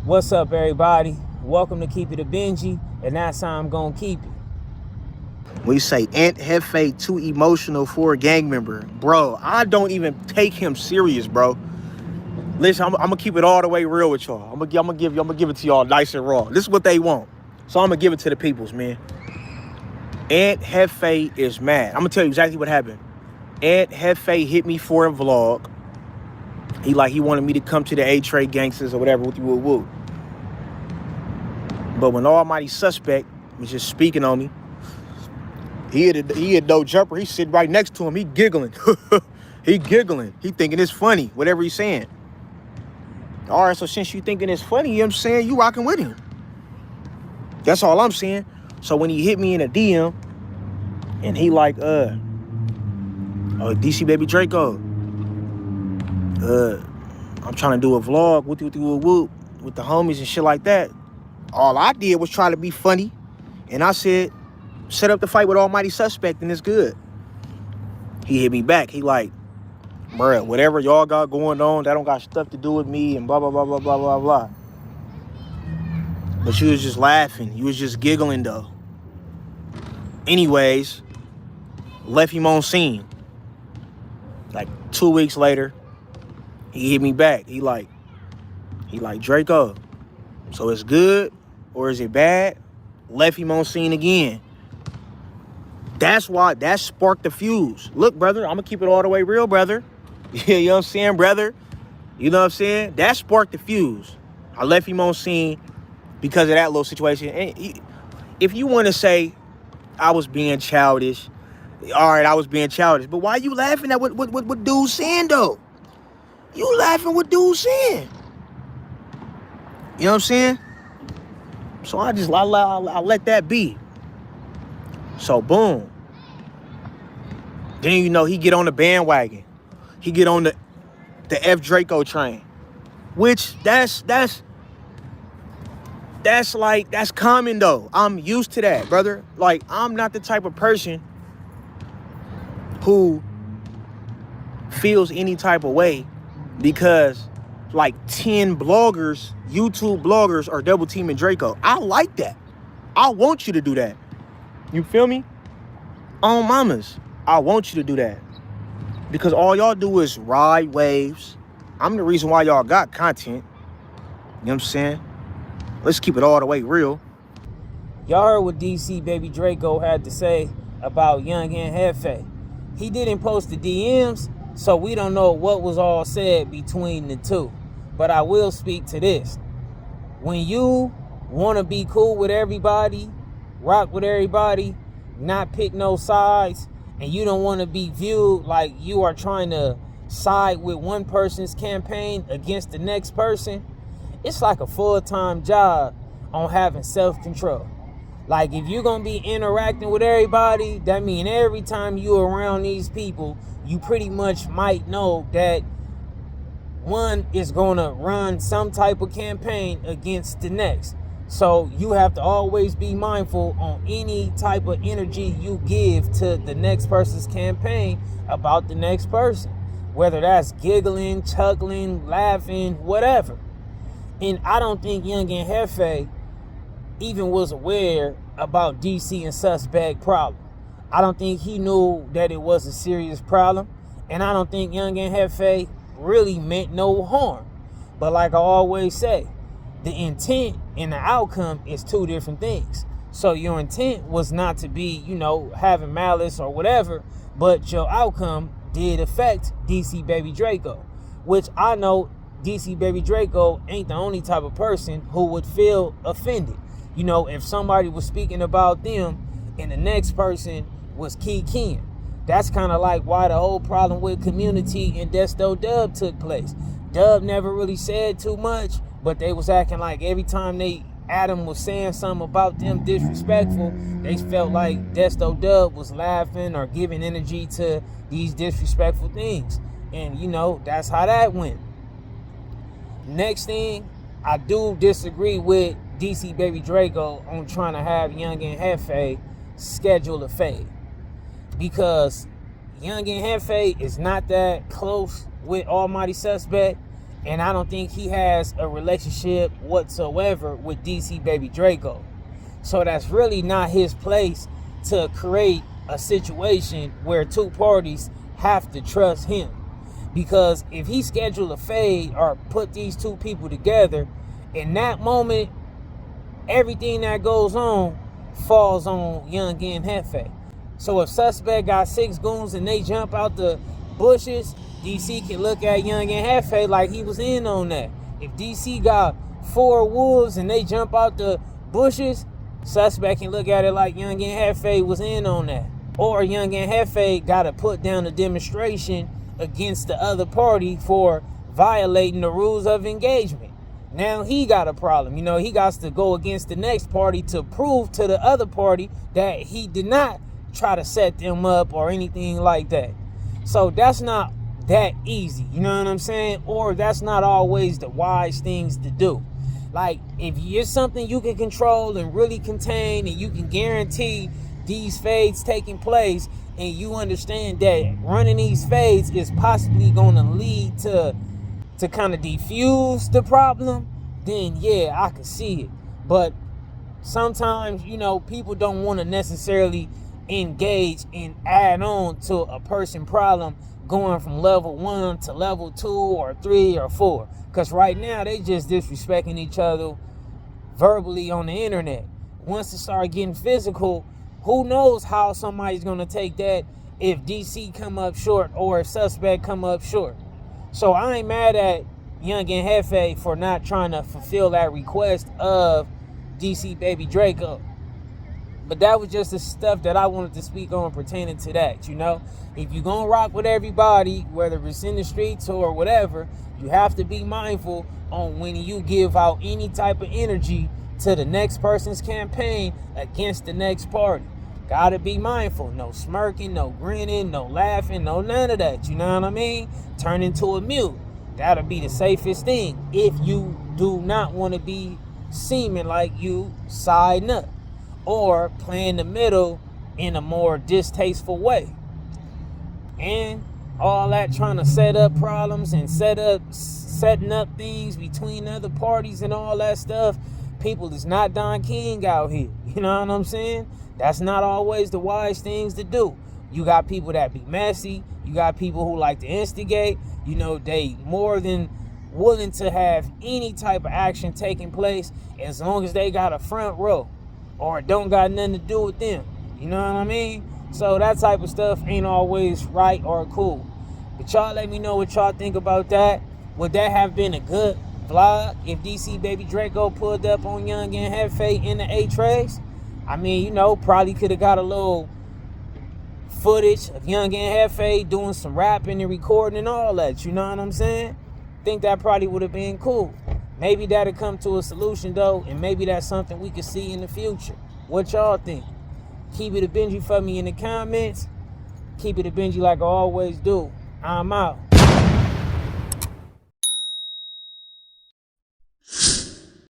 What's up, everybody? Welcome to Keep It a Benji, and that's how I'm gonna keep it. We say Aunt Jefe too emotional for a gang member. Bro, I don't even take him serious, bro. Listen, I'm gonna keep it all the way real with y'all. I'm gonna give it to y'all nice and raw. This is what they want. So I'm gonna give it to the peoples, man. Aunt Jefe is mad. I'm gonna tell you exactly what happened. Aunt Jefe hit me for a vlog. He wanted me to come to the A-Trade gangsters or whatever, woo. But when Almighty Suspect was just speaking on me, he had no jumper. He sitting right next to him. He giggling. He giggling. He thinking it's funny, whatever he's saying. All right, so since you thinking it's funny, you know what I'm saying, you rocking with him. That's all I'm saying. So when he hit me in a DM, and he DC baby Draco, I'm trying to do a vlog with the homies and shit like that. All I did was try to be funny, and I said, set up the fight with Almighty Suspect and it's good. He hit me back. He like, bruh, whatever y'all got going on, that don't got stuff to do with me and blah, blah, blah, blah, blah, blah, blah. But you was just laughing. You was just giggling though. Anyways, left him on scene. Like 2 weeks later, he hit me back. He like, Draco, so it's good or is it bad? Left him on scene again. That's why, that sparked the fuse. Look, brother, I'm gonna keep it all the way real, brother. You know what I'm saying, brother? You know what I'm saying? That sparked the fuse. I left him on scene because of that little situation. And if you want to say I was being childish, all right, I was being childish. But why you laughing at what dude's saying, though? You laughing what dude's saying. You know what I'm saying? So I let that be. So boom. Then he get on the bandwagon. He get on the F Draco train. Which that's common though. I'm used to that, brother. Like, I'm not the type of person who feels any type of way because like 10 bloggers, YouTube bloggers are double teaming Draco. I like that. I want you to do that. You feel me? On mamas, I want you to do that. Because all y'all do is ride waves. I'm the reason why y'all got content. You know what I'm saying? Let's keep it all the way real. Y'all heard what DC Baby Draco had to say about Young and Jefe. He didn't post the DMs, so we don't know what was all said between the two. But I will speak to this. When you want to be cool with everybody, rock with everybody, not pick no sides, and you don't want to be viewed like you are trying to side with one person's campaign against the next person, it's like a full-time job on having self-control. Like, if you're going to be interacting with everybody, that means every time you're around these people, you pretty much might know that one is going to run some type of campaign against the next. So you have to always be mindful on any type of energy you give to the next person's campaign about the next person. Whether that's giggling, chuckling, laughing, whatever. And I don't think Young and Jefe even was aware about DC and Suspect problem. I don't think he knew that it was a serious problem. And I don't think Young and Jefe really meant no harm. But like I always say, the intent and the outcome is two different things. So your intent was not to be, having malice or whatever, but your outcome did affect DC Baby Draco, which I know DC Baby Draco ain't the only type of person who would feel offended. If somebody was speaking about them and the next person was keying. That's kind of like why the whole problem with Community and Desto Dub took place. Dub never really said too much, but they was acting like every time Adam was saying something about them disrespectful, they felt like Desto Dub was laughing or giving energy to these disrespectful things. And, that's how that went. Next thing, I do disagree with DC Baby Draco on trying to have Young and Jefe schedule a fade. Because Young and Jefe is not that close with Almighty Suspect. And I don't think he has a relationship whatsoever with DC Baby Draco. So that's really not his place to create a situation where two parties have to trust him. Because if he scheduled a fade or put these two people together, in that moment, everything that goes on falls on Young and Jefe. So if Suspect got 6 goons and they jump out the bushes, DC can look at Young and Jefe like he was in on that. If DC got 4 wolves and they jump out the bushes, Suspect can look at it like Young and Jefe was in on that. Or Young and Jefe got to put down a demonstration against the other party for violating the rules of engagement. Now he got a problem. You know, he got to go against the next party to prove to the other party that he did not try to set them up or anything like that. So that's not that easy, you know what I'm saying? Or that's not always the wise things to do. Like, if it's something you can control and really contain, and you can guarantee these fades taking place, and you understand that running these fades is possibly going to lead to kind of defuse the problem, then yeah, I can see it. But sometimes, you know, people don't want to necessarily engage and add on to a person problem going from level 1 to level 2 or 3 or 4. Because right now, they just disrespecting each other verbally on the internet. Once it start getting physical, who knows how somebody's going to take that if DC come up short or if Suspect come up short. So I ain't mad at Young and Jefe for not trying to fulfill that request of DC Baby Draco. But that was just the stuff that I wanted to speak on pertaining to that, you know? If you're going to rock with everybody, whether it's in the streets or whatever, you have to be mindful on when you give out any type of energy to the next person's campaign against the next party. Gotta be mindful. No smirking, no grinning, no laughing, no none of that. You know what I mean? Turn into a mute. That'll be the safest thing if you do not want to be seeming like you siding up or playing the middle in a more distasteful way. And all that trying to set up problems and setting up things between other parties and all that stuff. People is not Don King out here. You know what I'm saying? That's not always the wise things to do. You got people that be messy. You got people who like to instigate. You know, they more than willing to have any type of action taking place as long as they got a front row or don't got nothing to do with them. You know what I mean? So that type of stuff ain't always right or cool. But y'all let me know what y'all think about that. Would that have been a good vlog if DC Baby Draco pulled up on Young and Jefe in the A-Trays? I mean, you know, probably could have got a little footage of Young and Jefe doing some rapping and recording and all that. You know what I'm saying? Think that probably would have been cool. Maybe that'll come to a solution, though, and maybe that's something we could see in the future. What y'all think? Keep it a Benji for me in the comments. Keep it a Benji like I always do. I'm out.